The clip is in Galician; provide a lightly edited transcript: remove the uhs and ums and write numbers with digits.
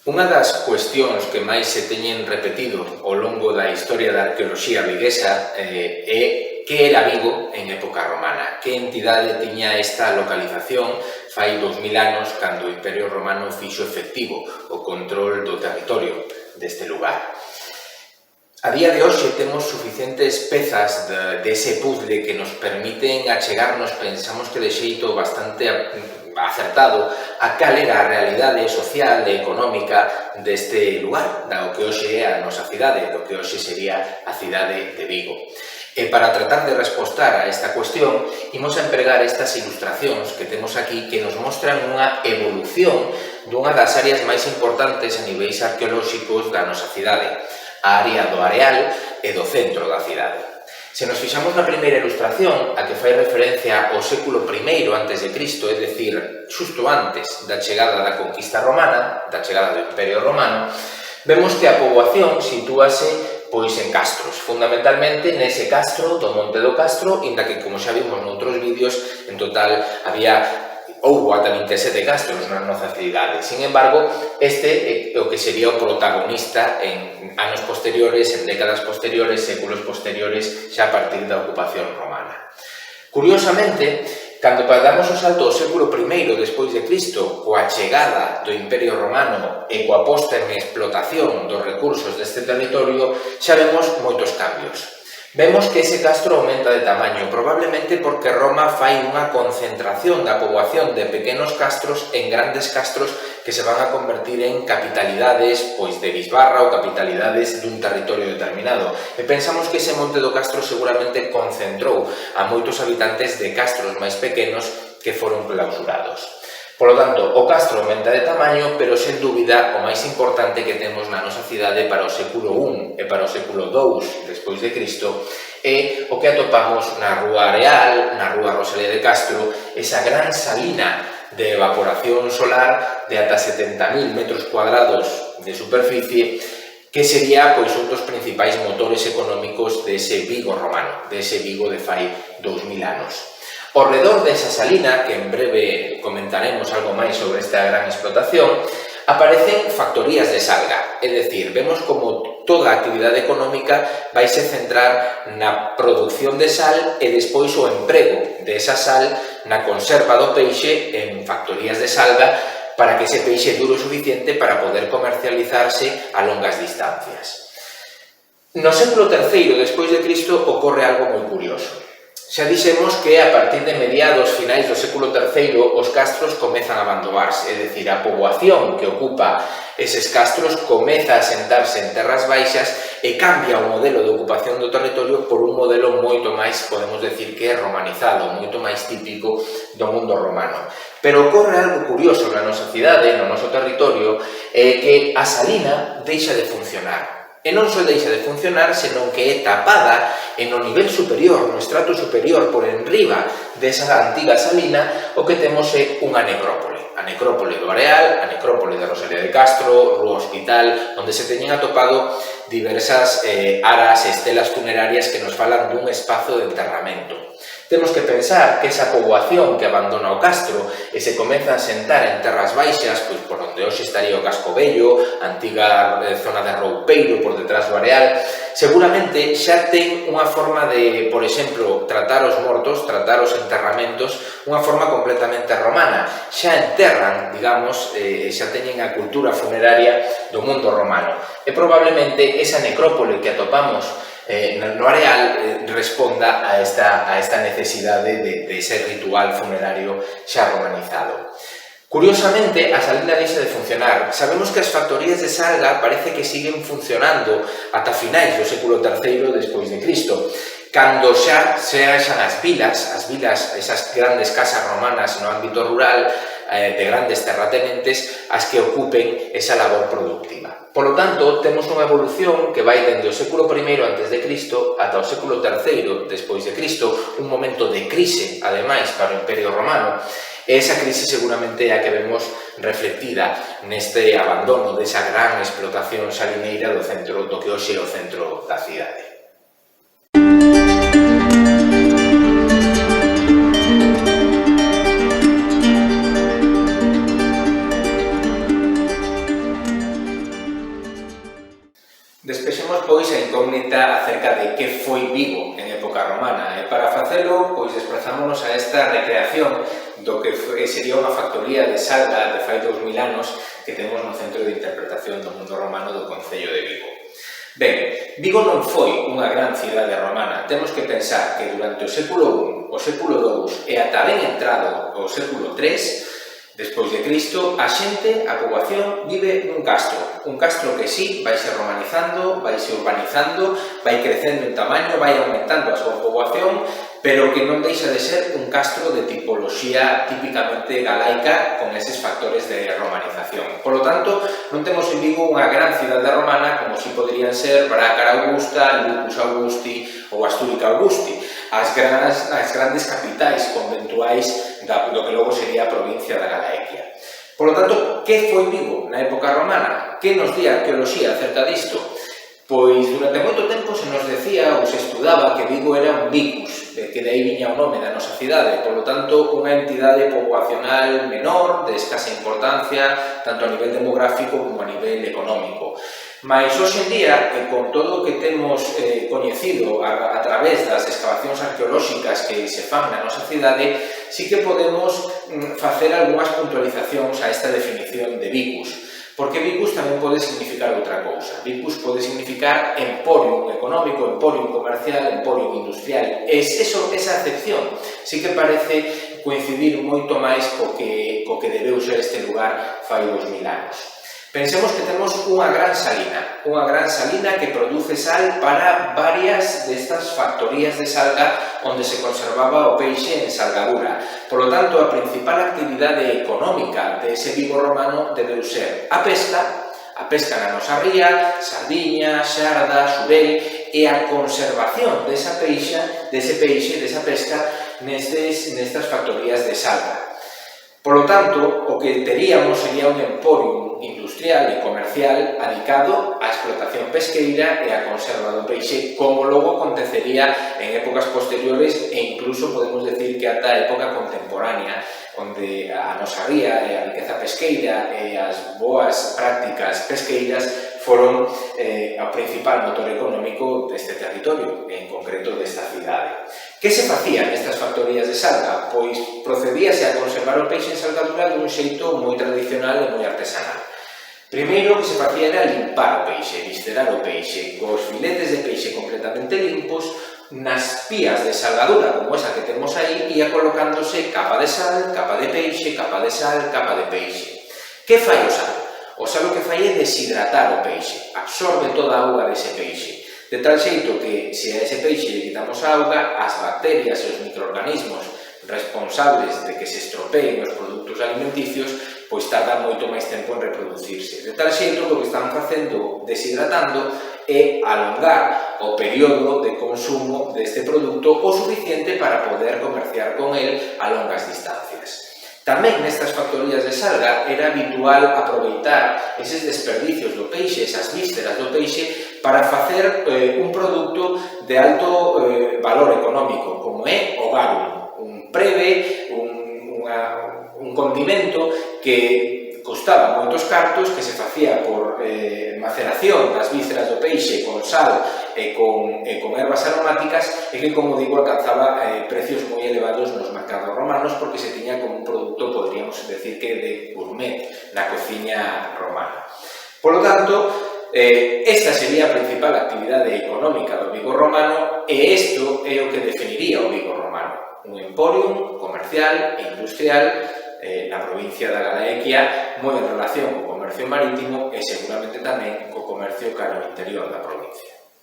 Unha das cuestións que máis se teñen repetido ao longo da historia da arqueoloxía viguesa é que era Vigo en época romana, que entidade tiña esta localización fai 2000 anos cando o Imperio Romano fixo efectivo o control do territorio deste lugar. A día de hoxe temos suficientes pezas dese puzzle que nos permiten achegarnos, pensamos que de xeito bastante acertado, a cal era a realidade social e económica deste lugar, do que hoxe é a nosa cidade, do que hoxe sería a cidade de Vigo. E para tratar de respostar a esta cuestión, imos a empregar estas ilustracións que temos aquí que nos mostran unha evolución dunha das áreas máis importantes a niveis arqueolóxicos da nosa cidade, a área do areal e do centro da cidade. Se nos fixamos na primeira ilustración, a que fai referencia ao século I a.C., é dicir, xusto antes da chegada da conquista romana, da chegada do Imperio Romano, vemos que a poboación sitúase pois en castros, fundamentalmente nese castro do Monte do Castro, inda que, como xa vimos noutros vídeos, en total houbo ata 27 castros na nosa cidade. Sin embargo, este é o que sería o protagonista en anos posteriores, en décadas posteriores, séculos posteriores, xa a partir da ocupación romana. Curiosamente, cando damos o salto ao século I despois de Cristo, coa chegada do Imperio Romano e coa posta en explotación dos recursos deste territorio, xa vemos moitos cambios. Vemos que ese castro aumenta de tamaño, probablemente porque Roma fai unha concentración da poboación de pequenos castros en grandes castros que se van a convertir en capitalidades pois de bisbarra ou capitalidades dun territorio determinado. E pensamos que ese Monte do Castro seguramente concentrou a moitos habitantes de castros máis pequenos que foron clausurados. Polo tanto, o castro aumenta de tamaño, pero sen dúbida o máis importante que temos na nosa cidade para o século I e para o século II despois de Cristo é o que atopamos na Rúa Areal, na Rúa Rosalía de Castro, esa gran salina de evaporación solar de ata 70.000 metros cuadrados de superficie, que sería pois un dos principais motores económicos dese Vigo romano, dese Vigo de fai 2000 anos. Ao redor desa salina, que en breve comentaremos algo máis sobre esta gran explotación, aparecen factorías de salga, é dicir, vemos como toda a actividade económica vaise centrar na produción de sal e despois o emprego desa sal na conserva do peixe en factorías de salga para que ese peixe dure o suficiente para poder comercializarse a longas distancias. No século III despois de Cristo ocorre algo moi curioso. Xa dixemos que a partir de mediados finais do século III os castros comezan a abandoarse, é dicir, a poboación que ocupa eses castros comeza a sentarse en terras baixas e cambia o modelo de ocupación do territorio por un modelo moito máis, podemos decir que é romanizado, moito máis típico do mundo romano. Pero ocorre algo curioso na nosa cidade, no noso territorio, é que a salina deixa de funcionar. E non só deixa de funcionar, senón que é tapada e no nivel superior, no estrato superior, por enriba desa antiga salina, o que temos é unha necrópole. A necrópole do Areal, a necrópole de Rosalía de Castro, Rúa Hospital, onde se teñen atopado diversas aras e estelas funerarias que nos falan dun espazo de enterramento. Temos que pensar que esa poboación que abandona o castro e se comeza a sentar en terras baixas, pois por onde hoxe estaría o Casco Vello, a antiga zona de Roupeiro, por detrás do Areal, seguramente xa ten unha forma de, por exemplo, tratar os mortos, tratar os enterramentos, unha forma completamente romana. Xa enterran, digamos, xa teñen a cultura funeraria do mundo romano. E probablemente esa necrópole que atopamos no Areal responda a esta necesidade de ese ritual funerario xa romanizado. Curiosamente, a salina deixa de funcionar. Sabemos que as factorías de salga parece que siguen funcionando ata finais do século III despois de Cristo, cando xa sexan as vilas, esas grandes casas romanas no ámbito rural, de grandes terratenentes, as que ocupen esa labor productiva. Polo tanto, temos unha evolución que vai dende o século I a.C. ata o século III despois de Cristo, un momento de crise, ademais, para o Imperio Romano, e esa crise seguramente é a que vemos reflectida neste abandono desa gran explotación salineira do centro do que hoxe é o centro da cidade. pois, a incógnita acerca de que foi Vigo en época romana. E para facelo, pois, desplazámonos a esta recreación do que sería unha factoría de Salga de fai 2000 anos que temos no Centro de Interpretación do Mundo Romano do Concello de Vigo. Ben, Vigo non foi unha gran cidade romana. Temos que pensar que durante o século I, o século II e ata ben entrado o século III despois de Cristo, a xente, a poboación, vive nun castro que sí, vai se romanizando, vai se urbanizando, vai crecendo en tamaño, vai aumentando a súa poboación, pero que non deixa de ser un castro de tipoloxía típicamente galaica con eses factores de romanización. Por lo tanto, non temos en Vigo unha gran cidade romana como si poderían ser Brácara Augusta, Lucus Augusti ou Astúrica Augusti, as grandes capitais conventuais do que logo sería a provincia da Galaequia. Por lo tanto, que foi Vigo na época romana? Que nos di a arqueoloxía acerca disto? Pois durante moito tempo se nos decía ou se estudaba que Vigo era un vicus, que de aí viña o nome da nosa cidade, por lo tanto, unha entidade poboacional menor, de escasa importancia, tanto a nivel demográfico como a nivel económico. Mais hoxe en día, con todo o que temos coñecido a través das excavacións arqueolóxicas que se fan na nosa cidade, sí que podemos facer algunhas puntualizacións a esta definición de vicus. Porque vicus tamén pode significar outra cousa. Vicus pode significar emporium económico, emporium comercial, emporium industrial. Esa acepción sí que parece coincidir moito máis co que debeu ser este lugar fai 2000 anos. Pensemos que temos unha gran salina que produce sal para varias destas factorías de salga onde se conservaba o peixe en salgadura. Por lo tanto, a principal actividade económica dese Vigo romano debeu ser a pesca na nosa ría, sardiña, xarda, xurel, e a conservación dese peixe, desa pesca, nestas factorías de salga. Por lo tanto, o que teríamos sería un emporium industrial e comercial adicado á explotación pesqueira e á conserva do peixe, como logo acontecería en épocas posteriores e incluso podemos decir que ata a época contemporánea, onde a nosa ría e a riqueza pesqueira e as boas prácticas pesqueiras foron o principal motor económico deste territorio, en concreto desta cidade. Que se facía nestas factorías de salga? Pois procedíase a conservar o peixe en salgadura dun xeito moi tradicional e moi artesanal. Primeiro, o que se facía era limpar o peixe, viscerar o peixe, cos filetes de peixe completamente limpos, nas pías de salgadura, como esa que temos aí, ia colocándose capa de sal, capa de peixe, capa de sal, capa de peixe. Que fai o sal? O sal o que fai é deshidratar o peixe, absorbe toda a auga dese peixe, de tal xeito que, se a ese peixe lle quitamos a auga, as bacterias e os microorganismos responsables de que se estropeen os produtos alimenticios, pois tardan moito máis tempo en reproducirse. De tal xeito que o que están facendo, deshidratando, é alongar o período de consumo deste produto o suficiente para poder comerciar con el a longas distancias. Tamén nestas factorías de salga era habitual aproveitar eses desperdicios do peixe, esas vísceras do peixe, para facer un produto de alto valor económico, como é o garum, un preve, un condimento que costaba moitos cartos, que se facía por maceración das vísceras do peixe con sal e con ervas aromáticas e que, como digo, alcanzaba precios moi elevados nos mercados romanos porque se tiña como un produto, podríamos decir que de gourmet na cociña romana. Por lo tanto, esta sería a principal actividade económica do Vigo romano e isto é o que definiría o Vigo romano, un emporium comercial e industrial na provincia da Galaequia, moi en relación co comercio marítimo e seguramente tamén co comercio cara ao interior da provincia.